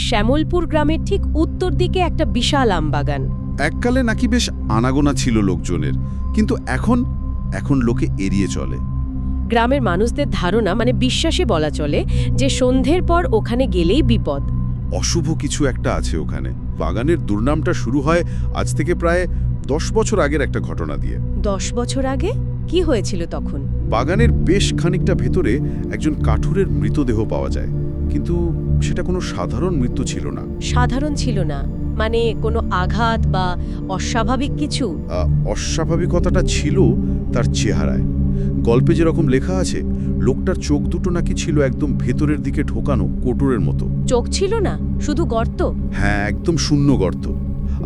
শ্যামলপুর গ্রামের ঠিক উত্তর দিকে একটা বিশাল আমবাগান। এককালে নাকি বেশ আনাগোনা ছিল লোকজনের, কিন্তু এখন এখন লোকে এড়িয়ে চলে। গ্রামের মানুষদের ধারণা, মানে বিশ্বাসই বলা চলে, যে সন্ধ্যের পর ওখানে গেলেই বিপদ। অশুভ কিছু একটা আছে ওখানে। বাগানের দুর্নামটা শুরু হয় আজ থেকে প্রায় 10 বছর আগের একটা ঘটনা দিয়ে। 10 বছর আগে কি হয়েছিল তখন? বাগানের বেশ খানিকটা ভেতরে একজন কাঠুরের মৃতদেহ পাওয়া যায়, কিন্তু সেটা কোনো সাধারণ মৃত্যু ছিল না। সাধারণ ছিল না মানে কোনো আঘাত বা অস্বাভাবিক কিছু? অস্বাভাবিকতাটা ছিল তার চেহারায়। গল্পে যেরকম লেখা আছে, লোকটার চোখ দুটো নাকি ছিল একদম ভেতরের দিকে ঢোকানো কোটরের মতো। চোখ ছিল না, শুধু গর্ত? হ্যাঁ, একদম শূন্য গর্ত।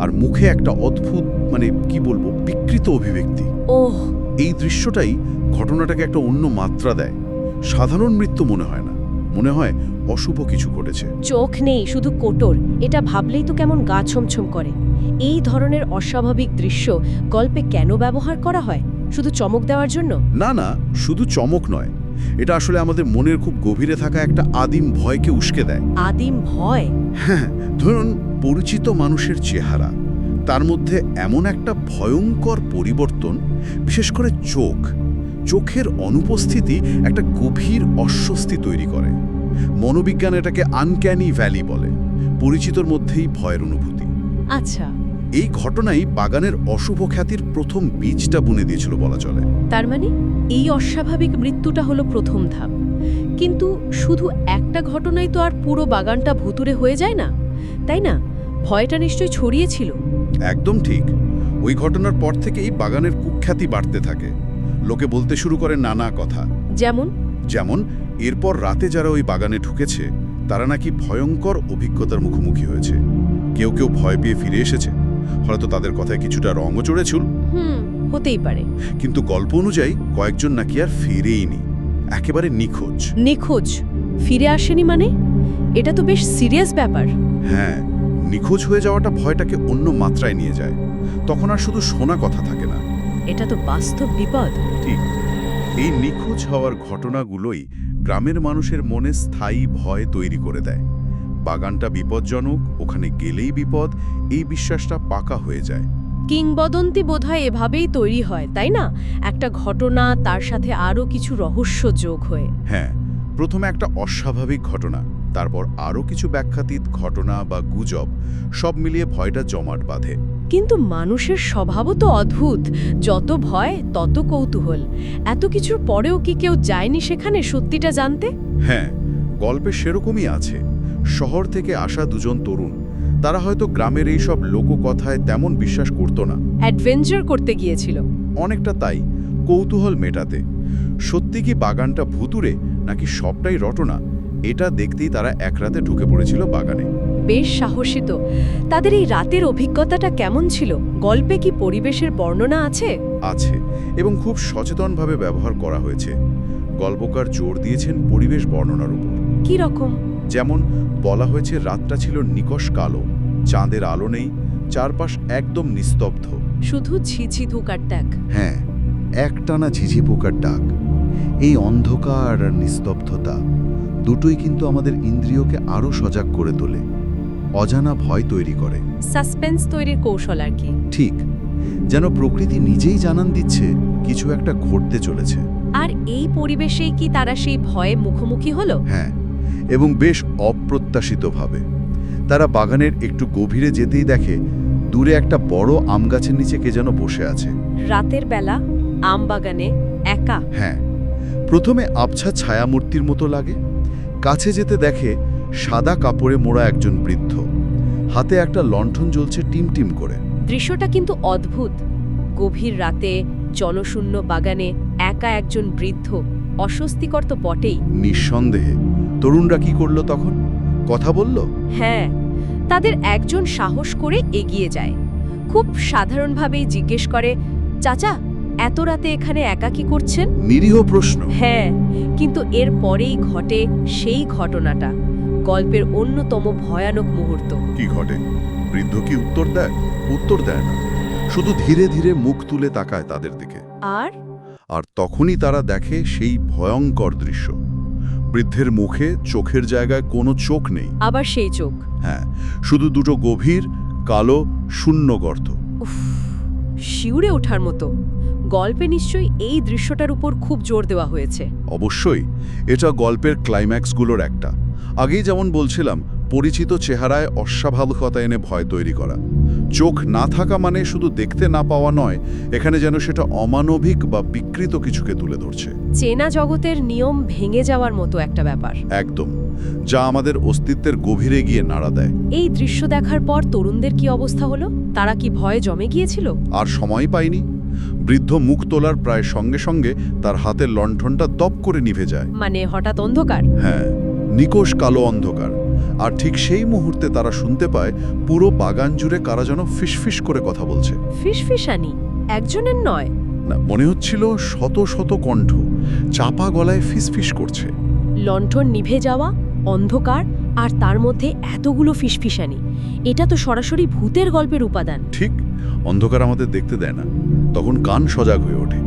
আর মুখে একটা অদ্ভুত, মানে কি বলবো, বিকৃত অভিব্যক্তি। ওহ! এই দৃশ্যটাই ঘটনাটাকে একটা অন্য মাত্রা দেয়। সাধারণ মৃত্যু মনে হয় না, মনে হয় অশুভ কিছু ঘটেছে। চোখ নেই, শুধু কোটর, এটা ভাবলেই তো কেমন গা ছমছম করে। এই ধরনের অস্বাভাবিক দৃশ্য গল্পে কেন ব্যবহার করা হয়? শুধু চমক দেওয়ার জন্য? না না, শুধু চমক নয়, এটা আসলে আমাদের মনের খুব গভীরে থাকা একটা আদিম ভয়কে উস্কে দেয়। আদিম ভয়? হ্যাঁ, ধরুন পরিচিত মানুষের চেহারা, তার মধ্যে এমন একটা ভয়ঙ্কর পরিবর্তন, বিশেষ করে চোখের অনুপস্থিতি একটা গভীর অস্বস্তি তৈরি করে। মনোবিজ্ঞান এটাকে আনক্যানি ভ্যালি বলে। পরিচিতর মধ্যেই ভয়ের অনুভূতি। আচ্ছা। এই ঘটনাই বাগানের অশুভ খ্যাতির প্রথম বীজটা বুনে দিয়েছিল বলা চলে। তার মানে এই অস্বাভাবিক মৃত্যুটা হলো প্রথম ধাপ। কিন্তু শুধু একটা ঘটনাই তো আর পুরো বাগানটা ভুতুড়ে হয়ে যায় না, তাই না? ভয়টা নিশ্চয়ই ছড়িয়েছিল। একদম ঠিক। ওই ঘটনার পর থেকেই বাগানের কুখ্যাতি বাড়তে থাকে। লোকে বলতে শুরু করে নানা কথা। যেমন এরপর রাতে যারা ওই বাগানে ঢুকেছে তারা নাকি ভয়ঙ্কর অভিজ্ঞতার মুখোমুখি হয়েছে। কেউ কেউ ভয় পেয়ে ফিরে এসেছে, হয়তো তাদের কথায় কিছুটা রঙও চড়েছিল। হতেই পারে। কিন্তু গল্প অনুযায়ী কয়েকজন নাকি আর ফিরেইনি, একেবারে নিখোঁজ। নিখোঁজ? ফিরে আসেনি মানে? এটা তো বেশ সিরিয়াস ব্যাপার। হ্যাঁ, নিখোঁজ হয়ে যাওয়াটা ভয়টাকে অন্য মাত্রায় নিয়ে যায়। তখন আর শুধু শোনা কথা থাকে না। এটা তো বাস্তব বিপদ। ঠিক। এই নিখোঁজ হওয়ার ঘটনাগুলোই গ্রামের মানুষের মনে স্থায়ী ভয় তৈরি করে দেয়। বাগানটা বিপজ্জনক, ওখানে গেলেই বিপদ, এই বিশ্বাসটা পাকা হয়ে যায়। কিংবদন্তি বোধহয় এভাবেই তৈরি হয়, তাই না? একটা ঘটনা, তার সাথে আরও কিছু রহস্য যোগ হয়ে। হ্যাঁ, প্রথমে একটা অস্বাভাবিক ঘটনা, তারপর আরও কিছু ব্যাখ্যাতীত ঘটনা বা গুজব, সব মিলিয়ে ভয়টা জমাট বাঁধে। কিন্তু মানুষের স্বভাবও তো অদ্ভুত। যত ভয় তত কৌতূহল। এত কিছুর পরেও কি কেউ যায়নি সেখানে সত্যিটা জানতে? হ্যাঁ, গল্পে সেরকমই আছে। শহর থেকে আসা দুজন তরুণ, তারা হয়তো গ্রামের এই সব লোককথায় তেমন বিশ্বাস করত না। অ্যাডভেঞ্চার করতে গিয়েছিল। অনেকটা তাই, কৌতূহল মেটাতে। সত্যি কি বাগানটা ভুতুড়ে নাকি সবটাই রটনা, এটা দেখতেই তারা এক রাতে ঢুকে পড়েছিল বাগানে। বেশ সাহসী তো। তাদের এই রাতের অভিজ্ঞতাটা কেমন ছিল? গল্পে কি পরিবেশের বর্ণনা আছে? আছে, এবং খুব সচেতনভাবে ব্যবহার করা হয়েছে। গল্পকার জোর দিয়েছেন পরিবেশ বর্ণনার উপর। কি রকম? যেমন বলা হয়েছে রাতটা ছিল নিকষ কালো, চাঁদের আলো নেই, চারপাশ একদম নিস্তব্ধ। শুধু ঝিঝি ধুকার ডাক? হ্যাঁ, একটানা ঝিঝি পোকার ডাক। এই অন্ধকার আর নিস্তব্ধতা দুটোই কিন্তু আমাদের ইন্দ্রিয়কে আরও সজাগ করে তোলে, অজানা ভয় তৈরি করে। সাসপেন্স তৈরির কৌশল আর কি। ঠিক, যেন প্রকৃতি নিজেই জানান দিচ্ছে কিছু একটা ঘটতে চলেছে। আর এই পরিবেশেই কি তারা সেই ভয়ে মুখোমুখি হলো? হ্যাঁ, এবং বেশ অপ্রত্যাশিতভাবে। তারা বাগানের একটু গভীরে যেতেই দেখে দূরে একটা বড় আম গাছের নিচে কে যেন বসে আছে। রাতের বেলা আম বাগানে একা? হ্যাঁ, প্রথমে আবছা ছায়ামূর্তির মতো লাগে। কাছে যেতে দেখে সাদা কাপড়ে মোড়া একজন বৃদ্ধ, হাতে একটা লণ্ঠন জ্বলছে টিমটিম করে। দৃশ্যটা কিন্তু অদ্ভুত। গভীর রাতে জনশূন্য বাগানে একা একজন বৃদ্ধ, অস্বস্তিকর তো বটেই। নিঃসন্দেহে। তরুণরা কি করলো তখন? কথা বলল? হ্যাঁ, তাদের একজন সাহস করে এগিয়ে যায়। খুব সাধারণভাবেই জিজ্ঞেস করে, চাচা, এত রাতে এখানে একা কি করছেন? নিরীহ প্রশ্ন। হ্যাঁ, কিন্তু এর পরেই ঘটে সেই ঘটনাটা, গল্পের অন্যতম ভয়ানক মুহূর্ত। কি ঘটে? বৃদ্ধ কি উত্তর দেয়? উত্তর দেয় না, শুধু ধীরে ধীরে মুখ তুলে তাকায় তাদের দিকে। আর আর তখনই তারা দেখে সেই ভয়ঙ্কর দৃশ্য। বৃদ্ধের মুখে চোখের জায়গায় কোনো চোখ নেই। আবার সেই চোখ। হ্যাঁ, শুধু দুটো গভীর কালো শূন্য গর্ত। উফ, শিউরে ওঠার মতো। গল্পে নিশ্চয়ই এই দৃশ্যটার উপর খুব জোর দেওয়া হয়েছে। অবশ্যই, এটা গল্পের ক্লাইম্যাক্সগুলোর একটা। আগেই যেমন বলছিলাম, পরিচিত চেহারায় অস্বাভাবিকতা এনে ভয় তৈরি করা। চোখ না থাকা মানে শুধু দেখতে না পাওয়া নয়, এখানে যেন সেটা অমানবিক বা বিকৃত কিছুকে তুলে ধরছে। চেনা জগতের নিয়ম ভেঙে যাওয়ার মতো একটা ব্যাপার। একদম, যা আমাদের অস্তিত্বের গভীরে গিয়ে নাড়া দেয়। এই দৃশ্য দেখার পর তরুণদের কি অবস্থা হলো? তারা কি ভয়ে জমে গিয়েছিল? আর সময় পায়নি। বৃদ্ধ মুখ তোলার প্রায় সঙ্গে সঙ্গে তার হাতের লণ্ঠনটা দপ করে নিভে যায়। মানে হঠাৎ অন্ধকার? হ্যাঁ, নিকোষ কালো অন্ধকার। আর ঠিক সেই মুহূর্তে তারা শুনতে পায় পুরো বাগান জুড়ে কারা যেন ফিসফিস করে কথা বলছে। ফিসফিসানি? একজনের নয় না, মনে হচ্ছিল শত শত কণ্ঠ চাপা গলায় ফিসফিস করছে। লণ্ঠন নিভে যাওয়া, অন্ধকার, আর তার মধ্যে এতগুলো ফিসফিসানি। এটা তো সরাসরি ভূতের গল্পের উপাদান। ঠিক, অন্ধকার আমাদের দেখতে দেয় না, তখন কান সজাগ হয়ে ওঠে।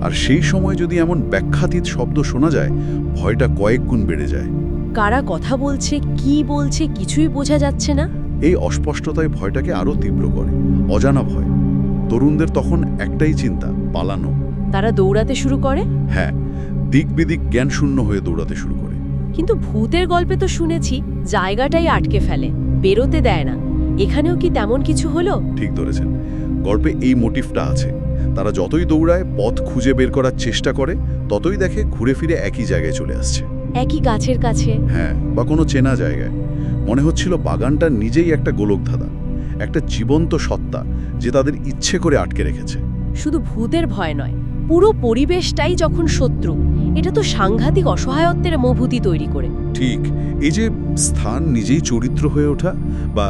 আর সেই সময় যদি এমন ব্যাখ্যাতীত শব্দ শোনা যায়, ভয়টা কয়েক গুণ বেড়ে যায়। কারা কথা বলছে, কি বলছে, কিছুই বোঝা যাচ্ছে না। এই অস্পষ্টতায় ভয়টাকে আরো তীব্র করে, অজানা ভয়। তরুণদের তখন একটাই চিন্তা, পালানো। তারা দৌড়াতে শুরু করে। হ্যাঁ, দিক বিদিক জ্ঞান শূন্য হয়ে দৌড়াতে শুরু করে। কিন্তু ভূতের গল্পে তো শুনেছি জায়গাটাই আটকে ফেলে, বেরোতে দেয় না। এখানেও কি তেমন কিছু হলো? ঠিক ধরেছেন, গল্পে এই মোটিভটা আছে। তারা যতই দৌড়ায়, পথ খুঁজে বের করার চেষ্টা করে, ততই দেখে ঘুরে ফিরে একই জায়গায় চলে আসছে। একই গাছের কাছে। হ্যাঁ, বা কোনো চেনা জায়গায়। মনে হচ্ছিল বাগানটা নিজেই একটা গোলকধাঁধা, একটা জীবন্ত সত্তা যে তাদের ইচ্ছে করে আটকে রেখেছে। শুধু ভূতের ভয় নয়, পুরো পরিবেশটাই যখন শত্রু, এটা তো সাংঘাতিক অসহায়ত্বের অনুভূতি তৈরি করে। ঠিক, এই যে স্থান নিজেই চরিত্র হয়ে ওঠা বা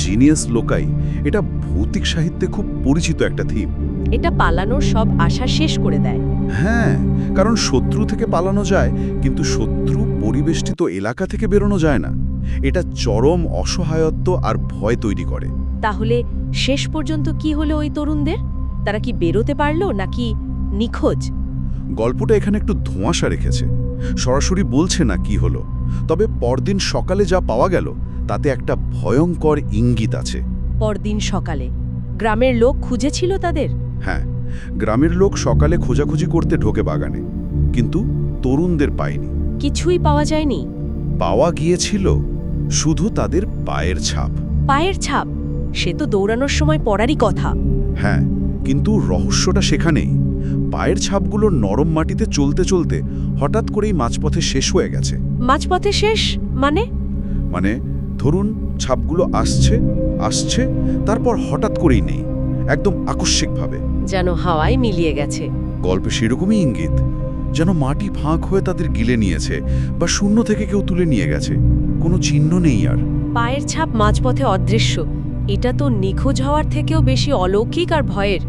জিনিয়াস লোকাই, এটা ভৌতিক সাহিত্যে খুব পরিচিত একটা থিম। এটা পালানোর সব আশা শেষ করে দেয়। হ্যাঁ, কারণ শত্রু থেকে পালানো যায়, কিন্তু শত্রু পরিবেষ্টিত এলাকা থেকে বেরোনো যায় না। এটা চরম অসহায়ত্ব আর ভয় তৈরি করে। তাহলে শেষ পর্যন্ত কি হলো ওই তরুণদের? তারা কি বেরোতে পারলো নাকি নিখোঁজ? গল্পটা এখানে একটু ধোঁয়াশা রেখেছে, সরাসরি বলছে না কি হলো। তবে পরদিন সকালে যা পাওয়া গেল তাতে একটা ভয়ঙ্কর ইঙ্গিত আছে। পরদিন সকালে গ্রামের লোক খুঁজেছিল তাদের? হ্যাঁ, গ্রামের লোক সকালে খোঁজাখুঁজি করতে ঢোকে বাগানে, কিন্তু তরুণদের পায়নি। কিছুই পাওয়া যায়নি? পাওয়া গিয়েছিল শুধু তাদের পায়ের ছাপ। পায়ের ছাপ? সে তো দৌড়ানোর সময় পড়ারই কথা। হ্যাঁ, কিন্তু রহস্যটা সেখানেই। পায়ের ছাপগুলো নরম মাটিতে চলতে চলতে হঠাৎ করেই মাঝপথে শেষ হয়ে গেছে। মাঝপথে শেষ মানে? মানে ধরুন, ছাপগুলো আসছে আসছে, তারপর হঠাৎ করেই নেই, একদম আকস্মিকভাবে। যেন হাওয়ায় মিলিয়ে গেছে। গল্পে সেরকমই ইঙ্গিত, যেন মাটি ফাঁক হয়ে তাদের গিলে নিয়েছে বা শূন্য থেকে কেউ তুলে নিয়ে গেছে। কোনো চিহ্ন নেই আর। পায়ের ছাপ মাঝপথে অদৃশ্য, এটা তো নিখোঁজ হওয়ার থেকেও বেশি অলৌকিক আর ভয়ের।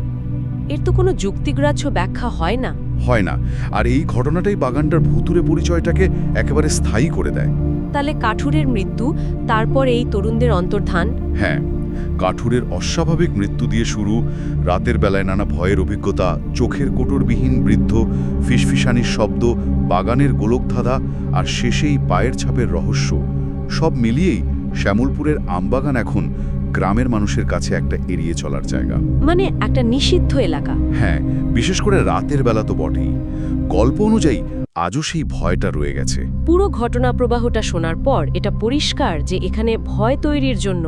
এর তো কোনো যুক্তিগ্রাহ্য ব্যাখ্যা হয় না। হয় না, আর এই ঘটনাটাই বাগানটার ভুতুরে পরিচয়টাকে একেবারে স্থায়ী করে দেয়। তাহলে কাঠুরের মৃত্যু, তারপর এই তরুণদের অন্তর্ধান। হ্যাঁ, কাঠুরের অস্বাভাবিক মৃত্যু দিয়ে শুরু, রাতের বেলায় নানা ভয়ের অভিজ্ঞতা, চোখের কোটরবিহীন বৃদ্ধ, ফিসফিসানির শব্দ, বাগানের গোলকধাঁধা, আর শেষেই পায়ের ছাপের রহস্য। সব মিলিয়েই শ্যামলপুরের আমবাগান এখন গ্রামের মানুষের কাছে একটা এড়িয়ে চলার জায়গা। মানে একটা নিষিদ্ধ এলাকা। হ্যাঁ, বিশেষ করে রাতের বেলা তো বটেই। গল্প অনুযায়ী আজও সেই ভয়টা রয়ে গেছে। পুরো ঘটনা প্রবাহটা শোনার পর এটা পরিষ্কার যে এখানে ভয় তৈরির জন্য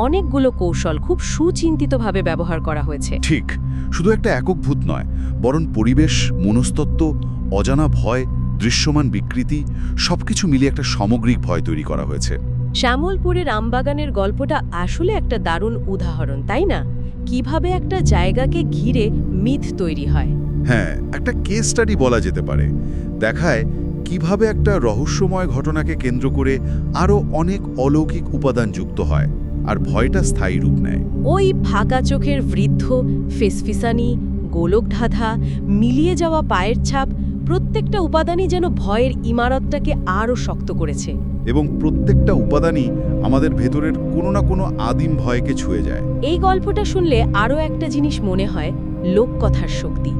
অনেকগুলো কৌশল খুব সুচিন্তিতভাবে ব্যবহার করা হয়েছে। ঠিক, শুধু একটা একক ভূত নয়, বরং পরিবেশ, মনস্তত্ত্ব, অজানা ভয়, দৃশ্যমান বিকৃতি, সবকিছু মিলিয়ে একটা সামগ্রিক ভয় তৈরি করা হয়েছে। শ্যামলপুরের আমবাগানের গল্পটা আসলে একটা দারুণ উদাহরণ, তাই না? কিভাবে একটা জায়গাকে ঘিরে মিথ তৈরি হয়। হ্যাঁ, একটা কেস স্টাডি বলা যেতে পারে। দেখায় কিভাবে একটা রহস্যময় ঘটনাকে কেন্দ্র করে আরও অনেক অলৌকিক উপাদান যুক্ত হয়, আর ভয়টা স্থায়ী রূপ নেয়। ওই ফাঁকা চোখের বৃদ্ধ, ফিসফিসানি, গোলকধাঁধা, মিলিয়ে যাওয়া পায়ের ছাপ, প্রত্যেকটা উপাদানই যেন ভয়ের ইমারতটাকে আরও শক্ত করেছে। এবং প্রত্যেকটা উপাদানই আমাদের ভেতরের কোনো না কোনো আদিম ভয়কে ছুঁয়ে যায়। এই গল্পটা শুনলে আরও একটা জিনিস মনে হয়, লোককথার শক্তি।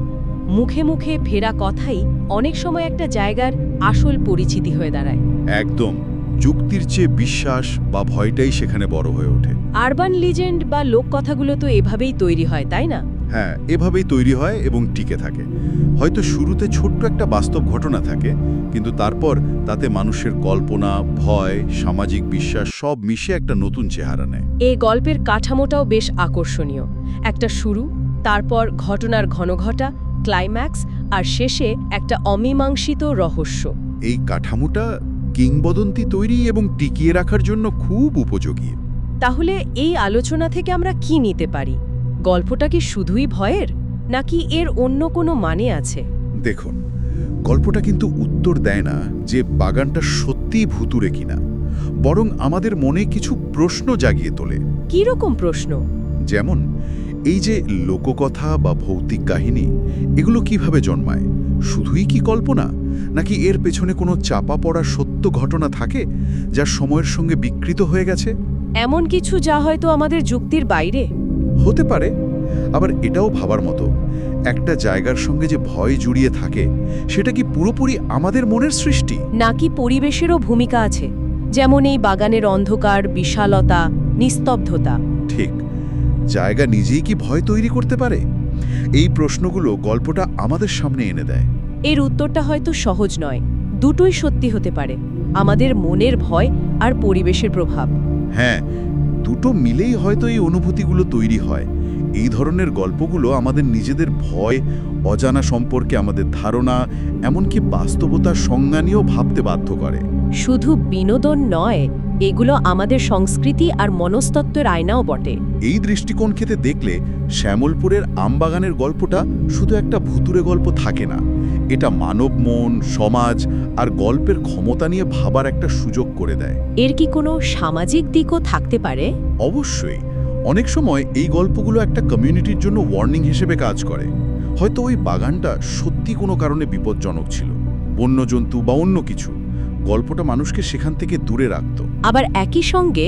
মুখে মুখে ফেরা কথাই অনেক সময় একটা জায়গার আসল পরিচিতি হয়ে দাঁড়ায়। একদম, যুক্তির চেয়ে বিশ্বাস বা ভয়টাই সেখানে বড় হয়ে ওঠে। আরবান লিজেন্ড বা লোককথাগুলো তো এভাবেই তৈরি হয়, তাই না? হ্যাঁ, এভাবেই তৈরি হয় এবং টিকে থাকে। হয়তো শুরুতে ছোট্ট একটা বাস্তব ঘটনা থাকে, কিন্তু তারপর তাতে মানুষের কল্পনা, ভয়, সামাজিক বিশ্বাস সব মিশে একটা নতুন চেহারা নেয়। এই গল্পের কাঠামোটাও বেশ আকর্ষণীয়। একটা শুরু, তারপর ঘটনার ঘনঘটা, ক্লাইম্যাক্স, আর শেষে একটা অমীমাংসিত রহস্য। এই কাঠামোটা কিংবদন্তি তৈরি এবং টিকিয়ে রাখার জন্য খুব উপযোগী। তাহলে এই আলোচনা থেকে আমরা কি নিতে পারি? গল্পটা কি শুধুই ভয়ের, নাকি এর অন্য কোনো মানে আছে? দেখুন, গল্পটা কিন্তু উত্তর দেয় না যে বাগানটা সত্যিই ভুতুড়ে কিনা, বরং আমাদের মনে কিছু প্রশ্ন জাগিয়ে তোলে। কী রকম প্রশ্ন? যেমন, এই যে লোককথা বা ভৌতিক কাহিনী, এগুলো কিভাবে জন্মায়? শুধুই কি কল্পনা, নাকি এর পেছনে কোনো চাপা পড়া সত্য ঘটনা থাকে যা সময়ের সঙ্গে বিকৃত হয়ে গেছে? এমন কিছু যা হয়তো আমাদের যুক্তির বাইরে। হতে পারে। আবার এটাও ভাবার মতো, একটা জায়গার সঙ্গে যে ভয় জড়িয়ে থাকে, সেটা কি পুরোপুরি আমাদের মনের সৃষ্টি, নাকি পরিবেশেরও ভূমিকা আছে? যেমন এই বাগানের অন্ধকার, বিশালতা, নিস্তব্ধতা। ঠিক, জায়গা নিজেই কি ভয় তৈরি করতে পারে? এই প্রশ্নগুলো গল্পটা আমাদের সামনে এনে দেয়। এর উত্তরটা হয়তো সহজ নয়। দুটোই সত্যি হতে পারে, আমাদের মনের ভয় আর পরিবেশের প্রভাব। হ্যাঁ, দুটো মিলেই হয়তো এই অনুভূতিগুলো তৈরি হয়। এই ধরনের গল্পগুলো আমাদের নিজেদের ভয়, অজানা সম্পর্কে আমাদের ধারণা, এমনকি বাস্তবতার সংজ্ঞা নিয়েও ভাবতে বাধ্য করে। শুধু বিনোদন নয়, এগুলো আমাদের সংস্কৃতি আর মনস্তত্ত্বের আয়নাও বটে। এই দৃষ্টিকোণ থেকে দেখলে শ্যামলপুরের আমবাগানের গল্পটা শুধু একটা ভুতুড়ে গল্প থাকে না, এটা মানব মন, সমাজ আর গল্পের ক্ষমতা নিয়ে ভাবার একটা সুযোগ করে দেয়। এর কি কোনো সামাজিক দিকও থাকতে পারে? অবশ্যই, অনেক সময় এই গল্পগুলো একটা কমিউনিটির জন্য ওয়ার্নিং হিসেবে কাজ করে। হয়তো ওই বাগানটা সত্যি কোনো কারণে বিপজ্জনক ছিল, বন্যজন্তু বা অন্য কিছু, গল্পটা মানুষকে সেখান থেকে দূরে রাখত। আবার একই সঙ্গে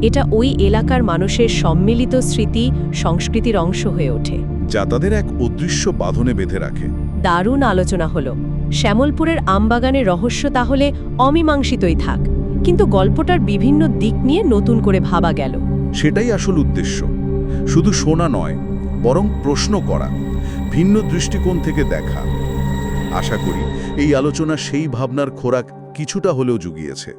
এটা ওই এলাকার মানুষের সম্মিলিত স্মৃতি, সংস্কৃতির অংশ হয়ে ওঠে, যা তাদের এক অদৃশ্য বাঁধনে বেঁধে রাখে। দারুণ আলোচনা হলো। শ্যামলপুরের আমবাগানের রহস্য তাহলে অমীমাংসিতই থাক, কিন্তু গল্পটার বিভিন্ন দিক নিয়ে নতুন করে ভাবা গেল। সেটাই আসল উদ্দেশ্য, শুধু শোনা নয়, বরং প্রশ্ন করা, ভিন্ন দৃষ্টিকোণ থেকে দেখা। আশা করি এই আলোচনা সেই ভাবনার খোরাক কিছুটা হলেও জুগিয়েছে।